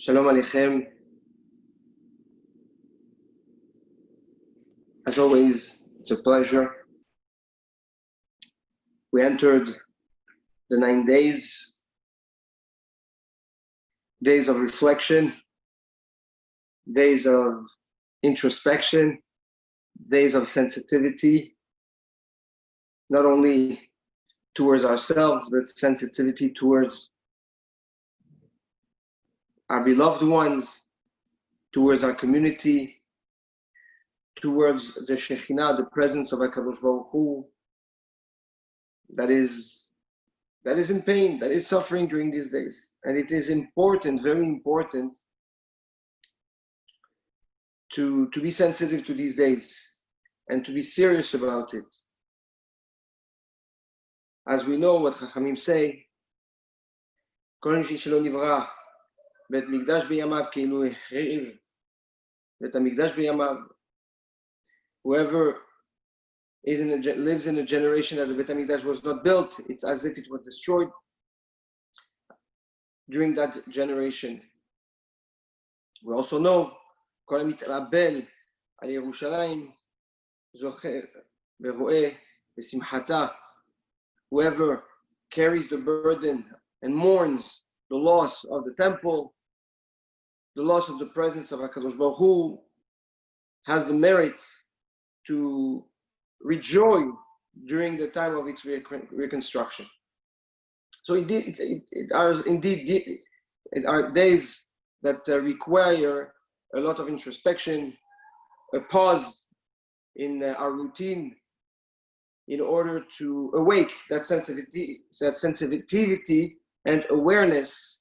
Shalom Aleichem. As always, it's a pleasure. We entered the 9 days of reflection, days of introspection, days of sensitivity, not only towards ourselves, but sensitivity towards our beloved ones, towards our community, towards the Shekhinah, the presence of HaKadosh Baruch Hu, that is in pain, that is suffering during these days. And it is important, very important, to be sensitive to these days and to be serious about it. As we know what Chachamim say, כל מי שלא נברא בית מקדש בימיו כאילו החריב בית המקדש בימיו. Whoever lives in a generation that the Beit HaMikdash was not built, it's as if it was destroyed during that generation. We also know, כל המתאבל על ירושלים זוכה ורואה בשמחתה. Whoever carries the burden and mourns the loss of the temple, the loss of the presence of HaKadosh Baruch Hu, has the merit to rejoice during the time of its reconstruction. So indeed, it are days that require a lot of introspection, a pause in our routine in order to awake that sensitivity and awareness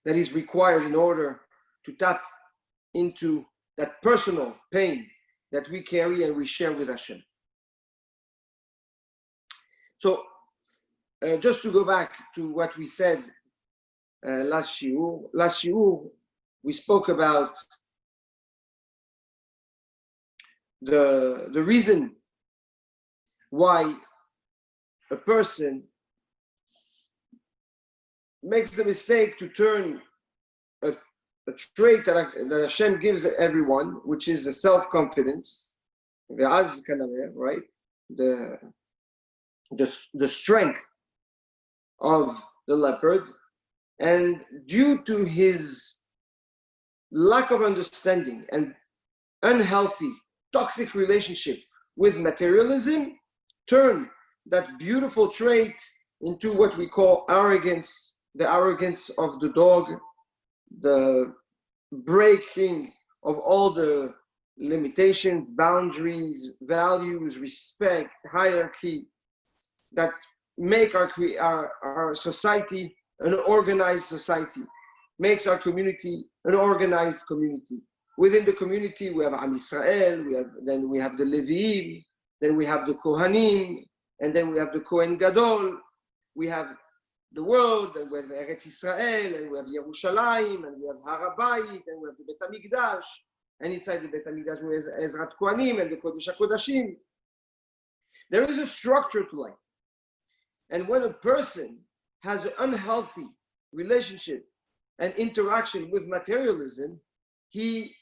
that is required in order to tap into that personal pain that we carry and we share with Hashem. So, just to go back to what we said last shiur, we spoke about the reason why a person makes the mistake to turn a trait that Hashem gives everyone, which is a self-confidence, right? The strength of the leopard, and due to his lack of understanding and unhealthy, toxic relationship with materialism, turn that beautiful trait into what we call arrogance, the arrogance of the dog, the breaking of all the limitations, boundaries, values, respect, hierarchy that make our society an organized society, makes our community an organized community. Within the community, we have Am Yisrael, then we have the Leviim, then we have the Kohanim, and then we have the Kohen Gadol, we have the world, and we have Eretz Yisrael, and we have Yerushalayim, and we have Har HaBayit, and we have the Beit HaMikdash, and inside the Beit HaMikdash we have Ezrat Kohanim and the Kodesh HaKodashim. There is a structure to life. And when a person has an unhealthy relationship and interaction with materialism, he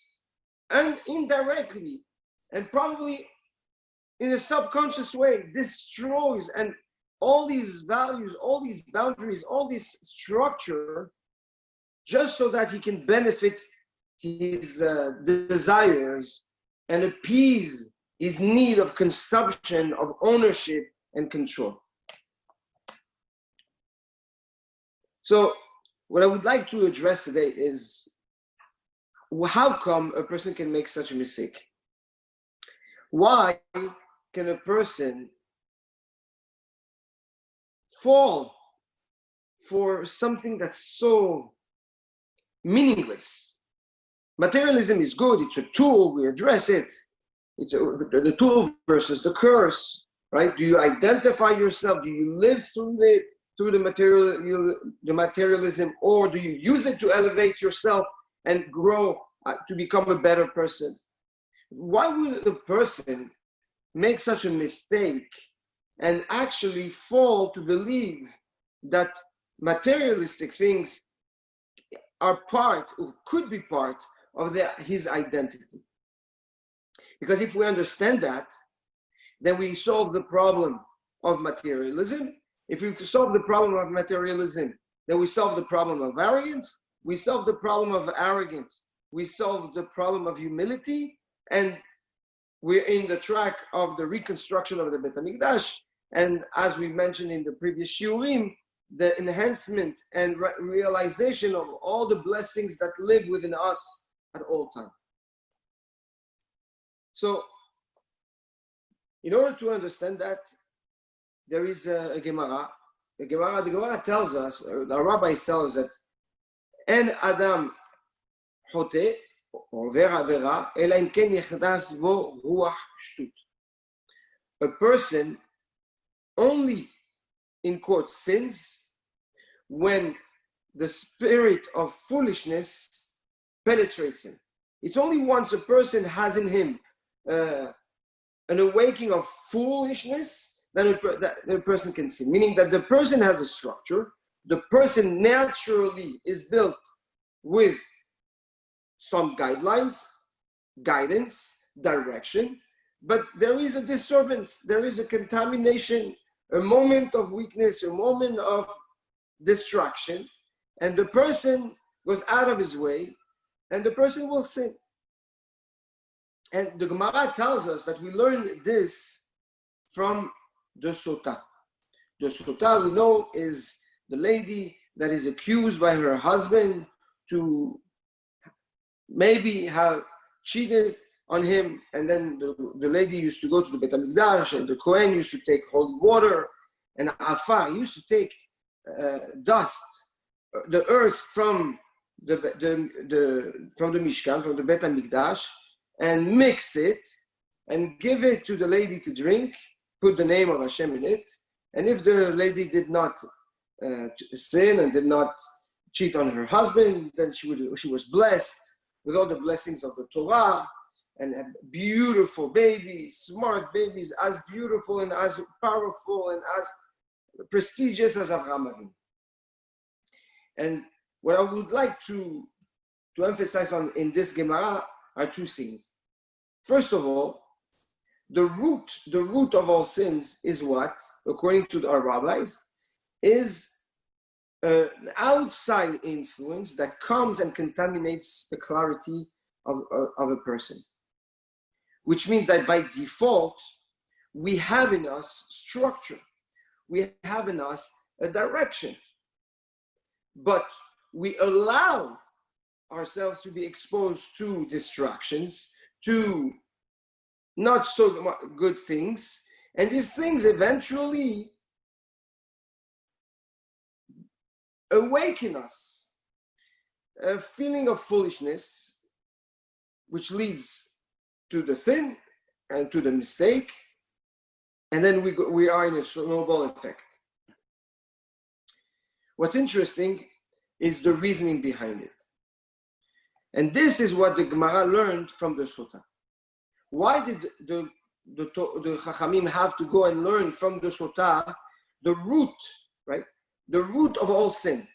indirectly and probably in a subconscious way destroys and all these values, all these boundaries, all this structure, just so that he can benefit his desires and appease his need of consumption, of ownership and control. So what I would like to address today is how come a person can make such a mistake? Why can a person fall for something that's so meaningless? Materialism is good, it's a tool, we address it. It's the tool versus the curse, right? Do you identify yourself? Do you live through the materialism, or do you use it to elevate yourself and grow to become a better person? Why would a person make such a mistake and actually fall to believe that materialistic things are part, or could be part, of his identity. Because if we understand that, then we solve the problem of materialism. If we solve the problem of materialism, then we solve the problem of arrogance. We solve the problem of arrogance. We solve the problem of humility, and we're in the track of the reconstruction of the Beit HaMikdash. And as we mentioned in the previous shiurim, the enhancement and realization of all the blessings that live within us at all times. So, in order to understand that, there is a Gemara. The Gemara tells us, or the rabbis tell us that En Adam Chote, or Vera Vera, Ela Im Ken Yechdas Bo Ruach Shtut. A person only, in quote, sins when the spirit of foolishness penetrates him. It's only once a person has in him an awakening of foolishness that a person can sin. Meaning that the person has a structure, the person naturally is built with some guidelines, guidance, direction, but there is a disturbance, there is a contamination, a moment of weakness, a moment of distraction, and the person goes out of his way, and the person will sin. And the Gemara tells us that we learn this from the Sota. The Sota, we know, is the lady that is accused by her husband to maybe have cheated on him, and then the lady used to go to the Beit HaMikdash, and the Kohen used to take holy water, and Afar used to take dust, the earth from the Mishkan, from the Beit HaMikdash, and mix it and give it to the lady to drink, put the name of Hashem in it, and if the lady did not sin and did not cheat on her husband, then she was blessed with all the blessings of the Torah, and had beautiful babies, smart babies, as beautiful and as powerful and as prestigious as Avraham Avinu. And what I would like to emphasize on in this Gemara are two things. First of all, the root of all sins is what, according to our rabbis, is an outside influence that comes and contaminates the clarity of a person. Which means that by default, we have in us structure. We have in us a direction. But we allow ourselves to be exposed to distractions, to not so good things, and these things eventually awaken us a feeling of foolishness, which leads to the sin and to the mistake, and then we are in a snowball effect. What's interesting is the reasoning behind it. And this is what the Gemara learned from the Sota. Why did the Chachamim have to go and learn from the Sota the root, right? The root of all sin.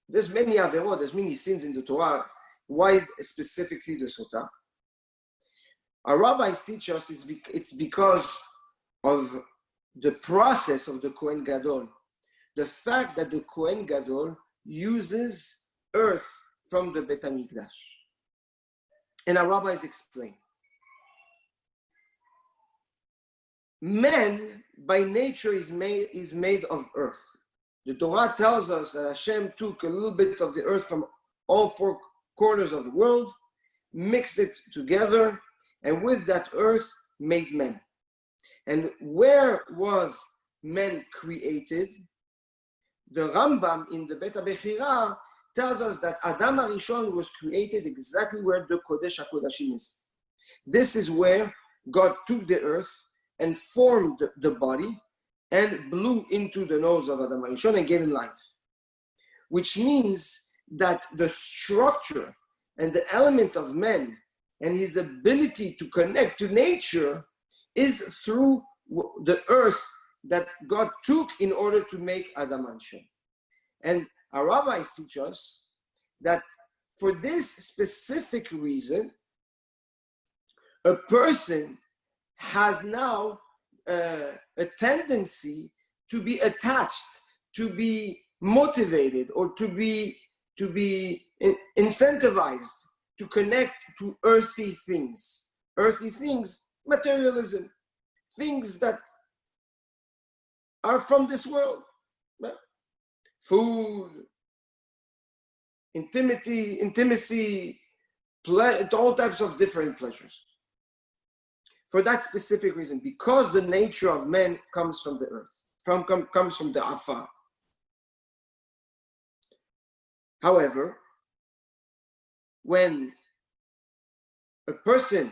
There's many averot, there's many sins in the Torah. Why specifically the Sota? Our rabbis teach us it's because of the process of the Kohen Gadol. The fact that the Kohen Gadol uses earth from the Beit HaMikdash. And our rabbis explain. Man, by nature, is made of earth. The Torah tells us that Hashem took a little bit of the earth from all four corners of the world, mixed it together, and with that earth made man. And where was man created? The Rambam in the Bet HaBechira tells us that Adam HaRishon was created exactly where the Kodesh HaKodashim is. This is where God took the earth and formed the body and blew into the nose of Adam HaRishon and gave him life. Which means that the structure and the element of man and his ability to connect to nature is through the earth that God took in order to make Adam HaRishon. And our rabbis teach us that for this specific reason, a person has now a tendency to be attached, to be motivated, or to be incentivized to connect to earthly things. Earthly things, materialism, things that are from this world. Food, intimacy, all types of different pleasures. For that specific reason, because the nature of man comes from the earth, comes from the afar. However, when a person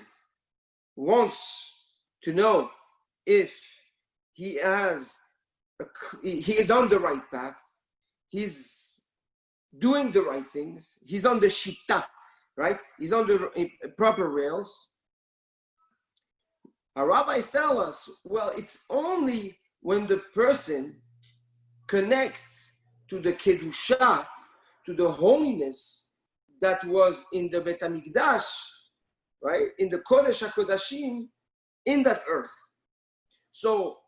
wants to know if he is on the right path, he's doing the right things, he's on the shita, right? He's on the proper rails. Our rabbis tell us, well, it's only when the person connects to the kedusha, to the holiness that was in the Bet HaMikdash, right? In the Kodesh HaKodashim, in that earth. So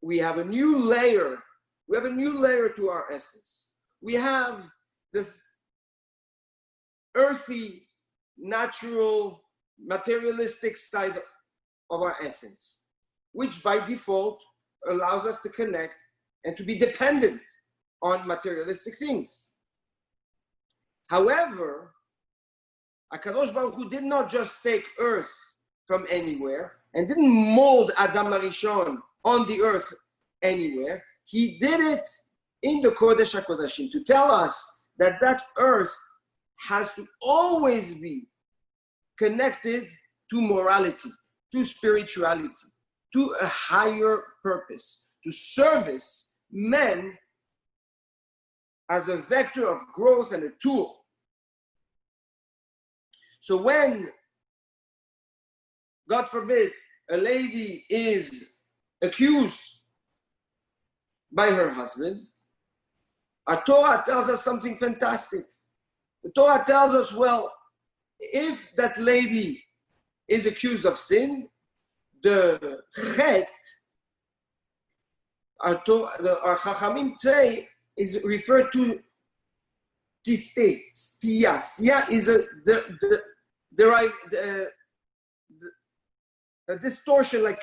we have a new layer. We have a new layer to our essence. We have this earthy, natural, materialistic side of our essence, which by default allows us to connect and to be dependent on materialistic things. However, HaKadosh Baruch Hu did not just take earth from anywhere and didn't mold Adam HaRishon on the earth anywhere. He did it in the Kodesh HaKodashim to tell us that that earth has to always be connected to morality, to spirituality, to a higher purpose, to service men as a vector of growth and a tool. So when, God forbid, a lady is accused by her husband, our Torah tells us something fantastic. The Torah tells us, well, if that lady is accused of sin, the chet, our Chachamim say, is referred to tiste, stia. Stia is a distortion, like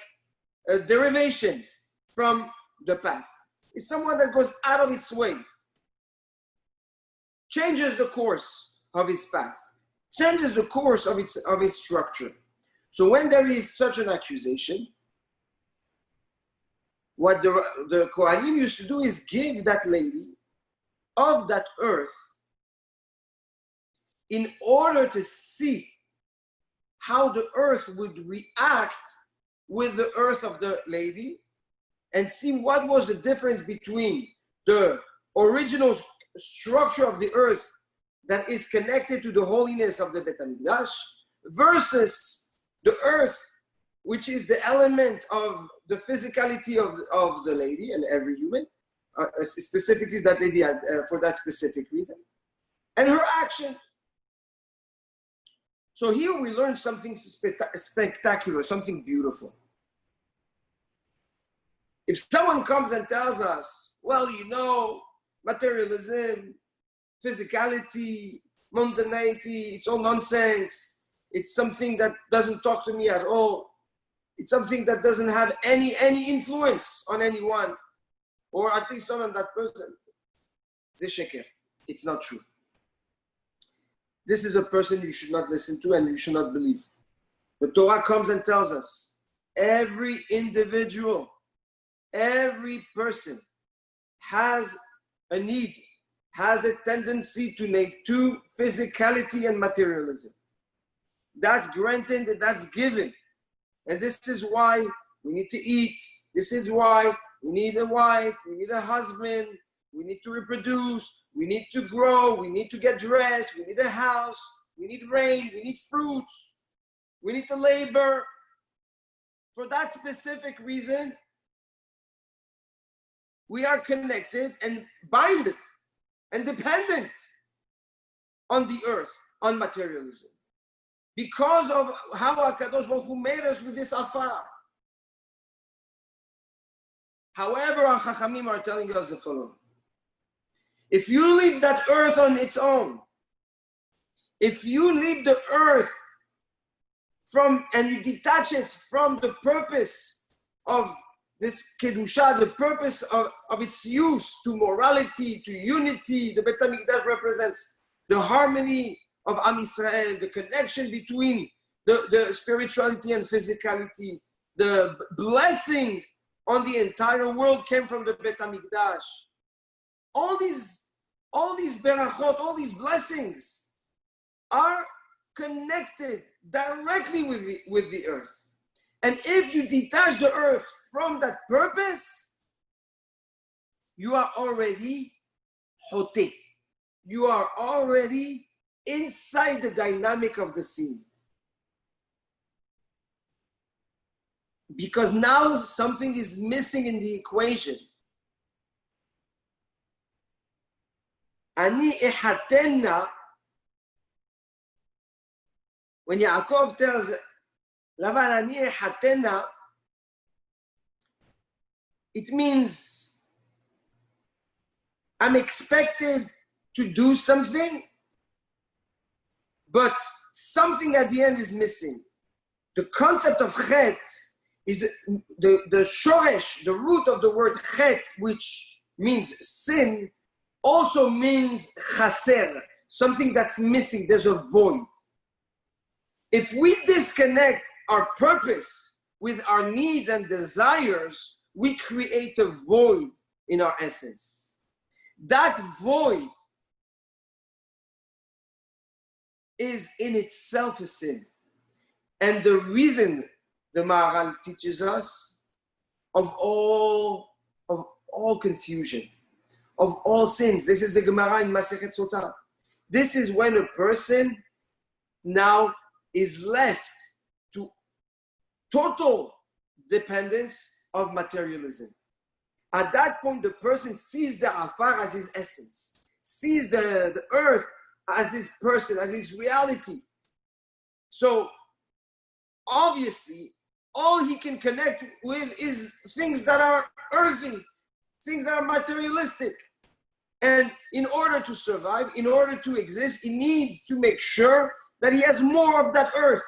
a derivation from the path. It's someone that goes out of its way, changes the course of his path, changes the course of its structure. So when there is such an accusation, what the Kohanim used to do is give that lady of that earth in order to see how the earth would react with the earth of the lady and see what was the difference between the original structure of the earth that is connected to the holiness of the Bet HaMikdash versus the earth, which is the element of the physicality of the lady and every human, specifically that lady for that specific reason, and her action. So here we learn something spectacular, something beautiful. If someone comes and tells us, well, you know, materialism, physicality, mundanity, it's all nonsense. It's something that doesn't talk to me at all. It's something that doesn't have any influence on anyone, or at least not on that person. It's not true. This is a person you should not listen to and you should not believe. The Torah comes and tells us every individual, every person has a need, has a tendency to make to physicality and materialism. That's granted, that's given. And this is why we need to eat. This is why we need a wife, we need a husband, we need to reproduce, we need to grow, we need to get dressed, we need a house, we need rain, we need fruits, we need to labor. For that specific reason, we are connected and binded and dependent on the earth, on materialism. Because of how HaKadosh Baruch Hu made us with this afar. However, our Chachamim are telling us the following. If you leave that earth on its own, if you leave the earth and you detach it from the purpose of this Kedusha, the purpose of its use to morality, to unity, the Beit HaMikdash represents the harmony of Am Yisrael, the connection between the spirituality and physicality, the blessing on the entire world came from the Beit HaMikdash. All these berachot, all these blessings are connected directly with the earth. And if you detach the earth from that purpose, you are already hoté. You are already inside the dynamic of the scene. Because now something is missing in the equation. Ani ehatenna, when Yaakov tells Lavan, Ani ehatenna, it means I'm expected to do something, but something at the end is missing. The concept of chet is the shoresh, the root of the word chet, which means sin, also means chaser, something that's missing, there's a void. If we disconnect our purpose with our needs and desires, we create a void in our essence. That void is in itself a sin. And the reason the Maharal teaches us of all confusion, of all sins. This is the Gemara in Masechet Sotah. This is when a person now is left to total dependence of materialism. At that point, the person sees the afar as his essence, sees the earth as his person, as his reality. So, obviously, all he can connect with is things that are earthy, things that are materialistic. And in order to survive, in order to exist, he needs to make sure that he has more of that earth.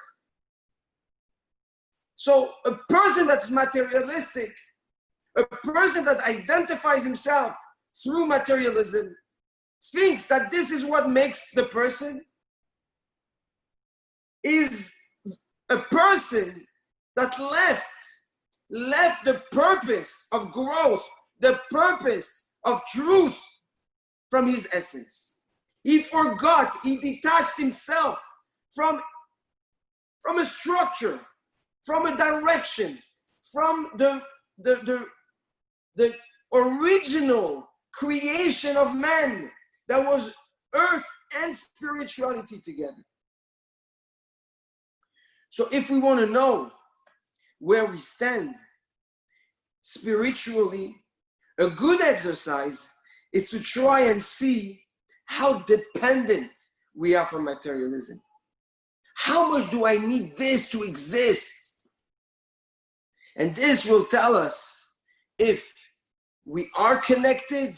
So a person that's materialistic, a person that identifies himself through materialism, thinks that this is what makes the person, is a person that left the purpose of growth, the purpose of truth from his essence. He forgot, he detached himself from a structure, from a direction, from the original creation of man that was earth and spirituality together. So if we want to know where we stand spiritually, a good exercise is to try and see how dependent we are from materialism. How much do I need this to exist? And this will tell us if we are connected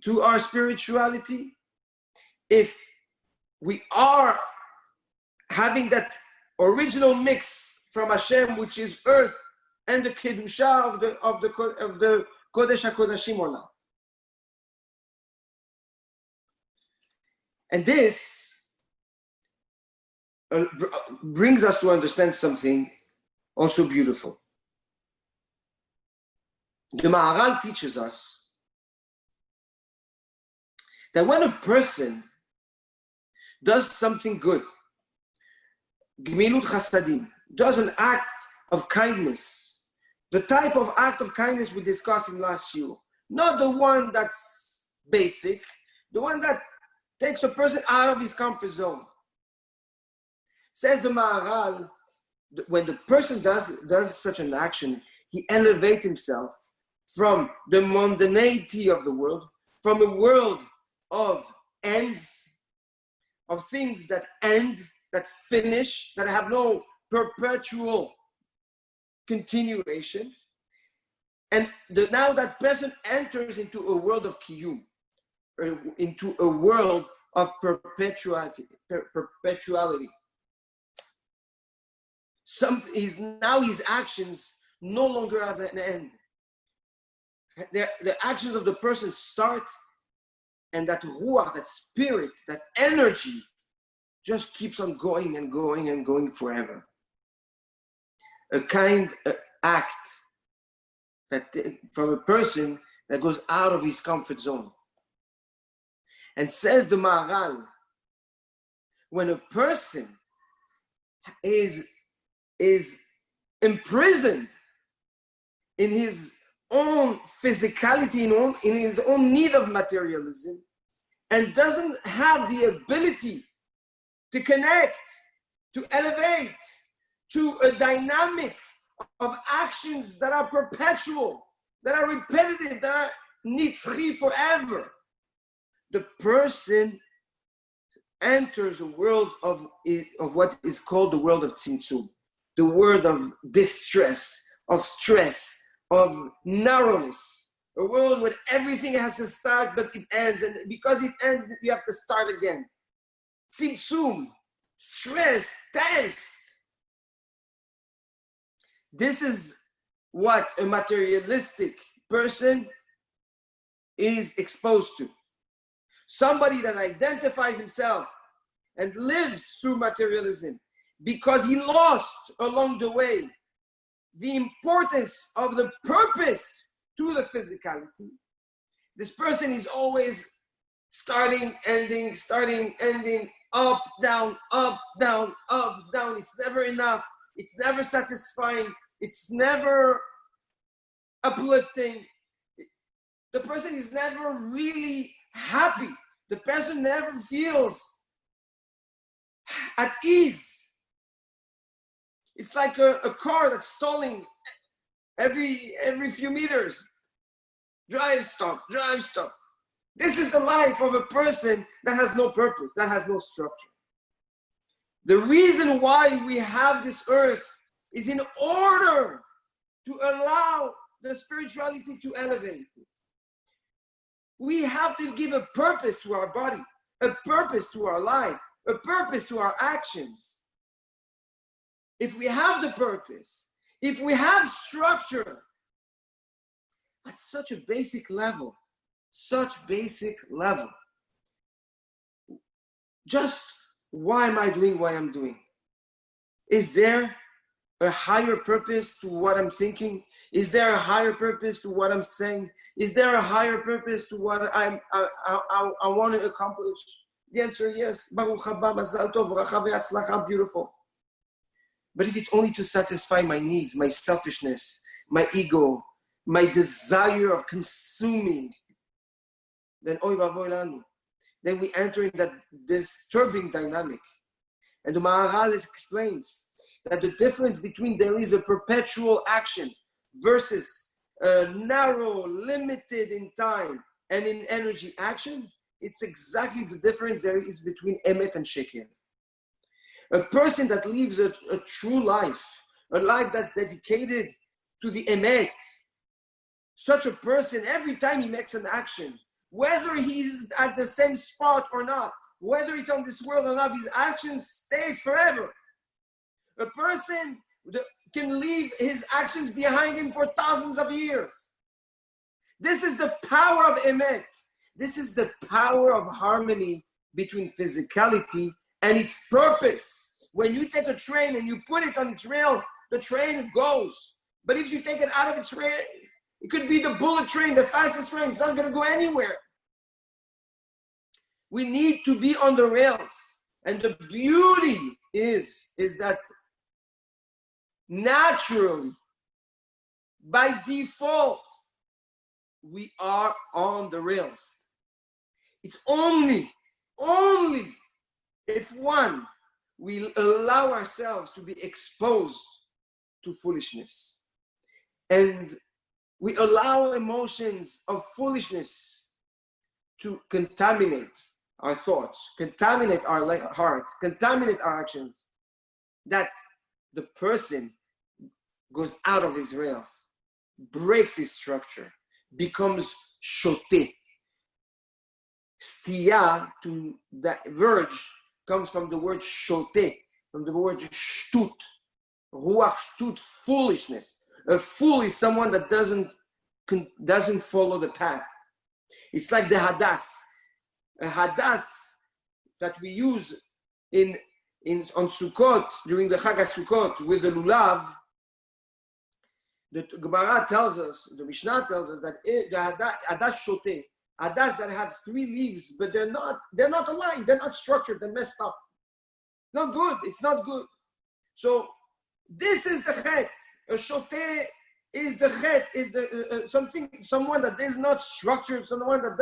to our spirituality, if we are having that original mix from Hashem, which is earth and the kedusha of the Kodesh HaKodashim or not. And this brings us to understand something also beautiful. The Maharal teaches us that when a person does something good, Gemilut Chasadim, does an act of kindness, the type of act of kindness we discussed in last year, not the one that's basic, the one that takes a person out of his comfort zone. Says the Maharal, when the person does such an action, he elevates himself from the mundanity of the world, from a world of ends, of things that end, that finish, that have no perpetual continuation. And now that person enters into a world of kiyum, into a world of perpetuality. Now his actions no longer have an end. The actions of the person start, and that ruach, that spirit, that energy just keeps on going and going and going forever. A kind act that from a person that goes out of his comfort zone. And says the Maharal, when a person is imprisoned in his own physicality, in his own need of materialism, and doesn't have the ability to connect, to elevate to a dynamic of actions that are perpetual, that are repetitive, that are nitzchi forever, the person enters a world of what is called the world of tzimtzum, the world of distress, of stress, of narrowness, a world where everything has to start but it ends, and because it ends, you have to start again. Tzimtzum, stress, tense. This is what a materialistic person is exposed to. Somebody that identifies himself and lives through materialism because he lost along the way the importance of the purpose to the physicality. This person is always starting, ending, up, down, up, down, up, down. It's never enough. It's never satisfying. It's never uplifting. The person is never really happy. The person never feels at ease. It's like a car that's stalling every few meters. Drive, stop, drive, stop. This is the life of a person that has no purpose, that has no structure. The reason why we have this earth is in order to allow the spirituality to elevate. We have to give a purpose to our body, a purpose to our life, a purpose to our actions. If we have the purpose, if we have structure, at such a basic level, just why am I doing what I'm doing? Is there a higher purpose to what I'm thinking? Is there a higher purpose to what I'm saying? Is there a higher purpose to what I want to accomplish? The answer is yes. Baruch haba, mazal tov, bracha ve'atzlacha, beautiful. But if it's only to satisfy my needs, my selfishness, my ego, my desire of consuming, then oy vavoy lanu. Then we enter in that disturbing dynamic. And the Maharal explains that the difference between there is a perpetual action versus a narrow, limited in time and in energy action, it's exactly the difference there is between emet and sheker. A person that lives a true life, a life that's dedicated to the emet, such a person, every time he makes an action, whether he's at the same spot or not, whether he's on this world or not, his action stays forever. A person can leave his actions behind him for thousands of years. This is the power of emet. This is the power of harmony between physicality and its purpose. When you take a train and you put it on its rails, the train goes. But if you take it out of its rails, it could be the bullet train, the fastest train. It's not going to go anywhere. We need to be on the rails. And the beauty is that naturally, by default, we are on the rails. It's only if we allow ourselves to be exposed to foolishness and we allow emotions of foolishness to contaminate our thoughts, contaminate our heart, contaminate our actions, that the person goes out of his rails, breaks his structure, becomes shote. Stia, to diverge, comes from the word shote, from the word shtut, ruach shtut, foolishness. A fool is someone that doesn't follow the path. It's like the hadas. A hadas that we use on Sukkot, during the Chag HaSukkot, with the lulav. The Gemara tells us, the Mishnah tells us that the hadas shote, hadas that have 3 leaves, but they're not aligned, they're not structured, they're messed up. Not good, it's not good. So this is the chet. A shote is the chet, is the someone that is not structured, someone that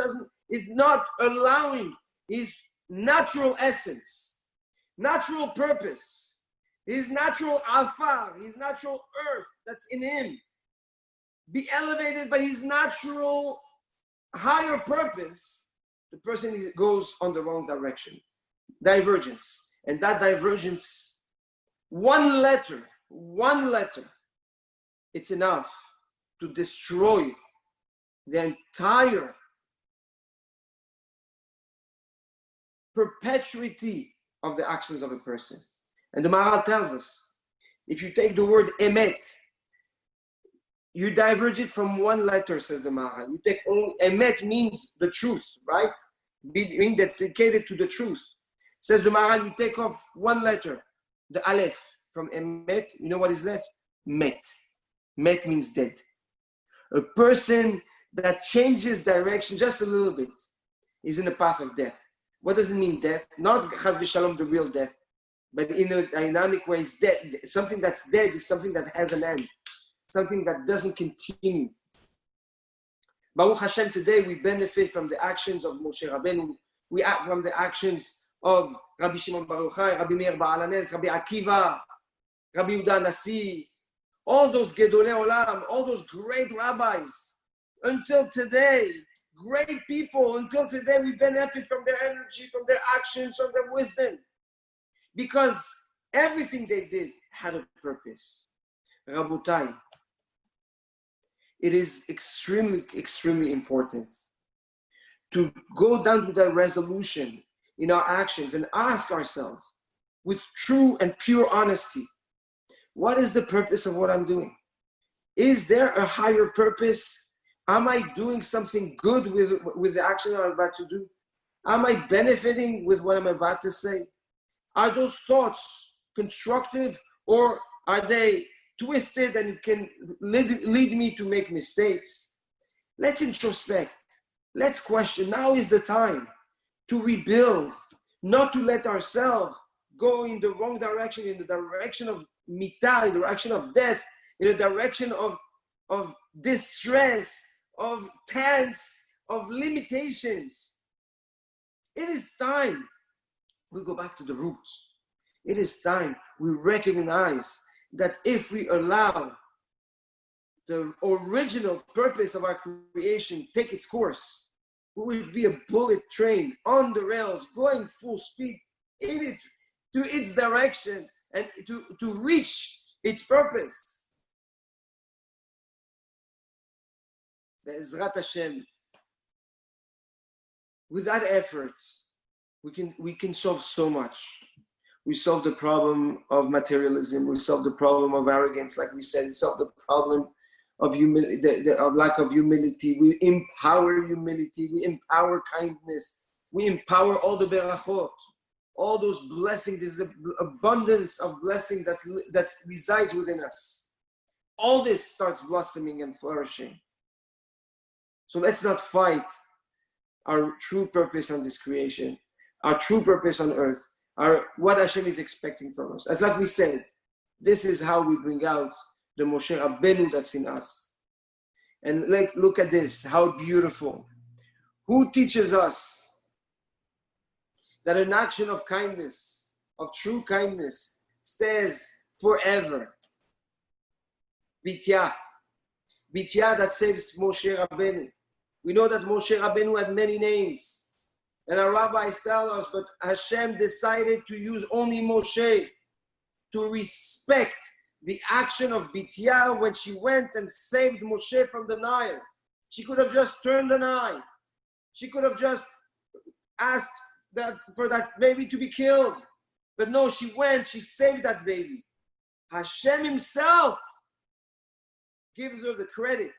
is not allowing his natural essence, natural purpose, his natural afar, his natural earth that's in him, be elevated by his natural higher purpose. The person goes on the wrong direction, divergence. And that divergence, one letter, it's enough to destroy the entire perpetuity of the actions of a person. And the Maharal tells us, if you take the word emet, you diverge it from one letter, says the Maharal. You take only, emet means the truth, right? Being dedicated to the truth. Says the Maharal, you take off one letter, the aleph, from emet, you know what is left? Met. Met means dead. A person that changes direction just a little bit is in the path of death. What does it mean, death? Not chas v'shalom, the real death, but in a dynamic way, it's dead. Something that's dead is something that has an end, something that doesn't continue. Baruch Hashem, today we benefit from the actions of Moshe Rabbeinu. We act from the actions of Rabbi Shimon Bar Yochai, Rabbi Meir Baal HaNes, Rabbi Akiva, Rabbi Yehuda Nasi, all those Gedolei Olam, all those great rabbis. Until today, great people, until today we benefit from their energy, from their actions, from their wisdom. Because everything they did had a purpose. Rabotai, it is extremely, extremely important to go down to that resolution in our actions and ask ourselves with true and pure honesty, what is the purpose of what I'm doing? Is there a higher purpose? Am I doing something good with the action I'm about to do? Am I benefiting with what I'm about to say? Are those thoughts constructive, or are they twisted and it can lead me to make mistakes? Let's introspect. Let's question. Now is the time to rebuild, not to let ourselves go in the wrong direction, in the direction of mitah, in the direction of death, in the direction of distress, of tense, of limitations. It is time we go back to the roots. It is time we recognize that if we allow the original purpose of our creation take its course, we will be a bullet train on the rails, going full speed in it to its direction and to reach its purpose. Be'ezrat Hashem, with that effort, we can solve so much. We solve the problem of materialism. We solve the problem of arrogance, like we said. We solve the problem of humility, of lack of humility. We empower humility. We empower kindness. We empower all the berachot, all those blessings. There's an abundance of blessing that resides within us. All this starts blossoming and flourishing. So let's not fight our true purpose on this creation, our true purpose on earth, what Hashem is expecting from us. As like we said, this is how we bring out the Moshe Rabbeinu that's in us. And look at this, how beautiful. Who teaches us that an action of kindness, of true kindness, stays forever? Bitya that saves Moshe Rabbeinu. We know that Moshe Rabbeinu had many names. And our rabbis tell us, but Hashem decided to use only Moshe to respect the action of Bitya when she went and saved Moshe from the Nile. She could have just turned an eye. She could have just asked for that baby to be killed. But no, she went, she saved that baby. Hashem himself gives her the credit.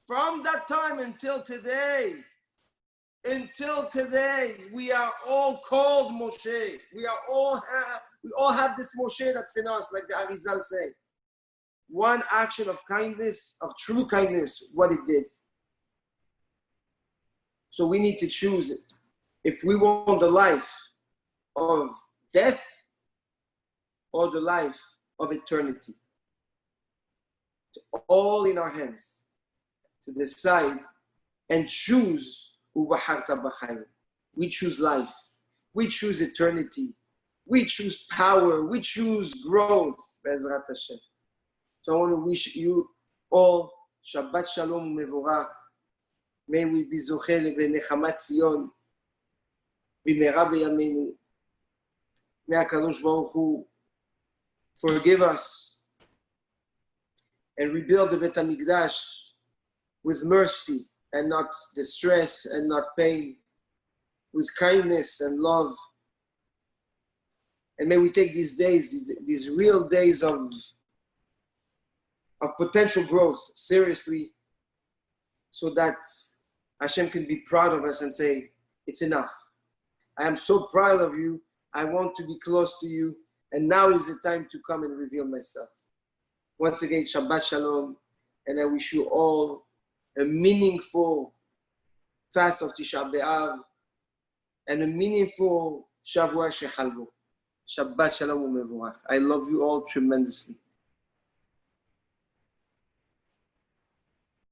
From that time until today, we are all called Moshe. We all have this Moshe that's in us, like the Arizal say. One action of kindness, of true kindness, what it did. So we need to choose it. If we want the life of death or the life of eternity. It's all in our hands to decide and choose. We choose life. We choose eternity. We choose power. We choose growth. Be'ezrat Hashem. So I want to wish you all Shabbat Shalom Mevorach. May we be zocheh benechamat Zion. B'meira b'yameinu. May HaKadosh Baruch Hu forgive us and rebuild the Bet HaMikdash with mercy and not distress and not pain, with kindness and love. And may we take these days, these real days of potential growth seriously, so that Hashem can be proud of us and say, it's enough. I am so proud of you. I want to be close to you. And now is the time to come and reveal myself. Once again, Shabbat Shalom. And I wish you all a meaningful fast of Tisha B'Av and a meaningful Shavua Shechalbo. Shabbat Shalom U'Mevorach. I love you all tremendously.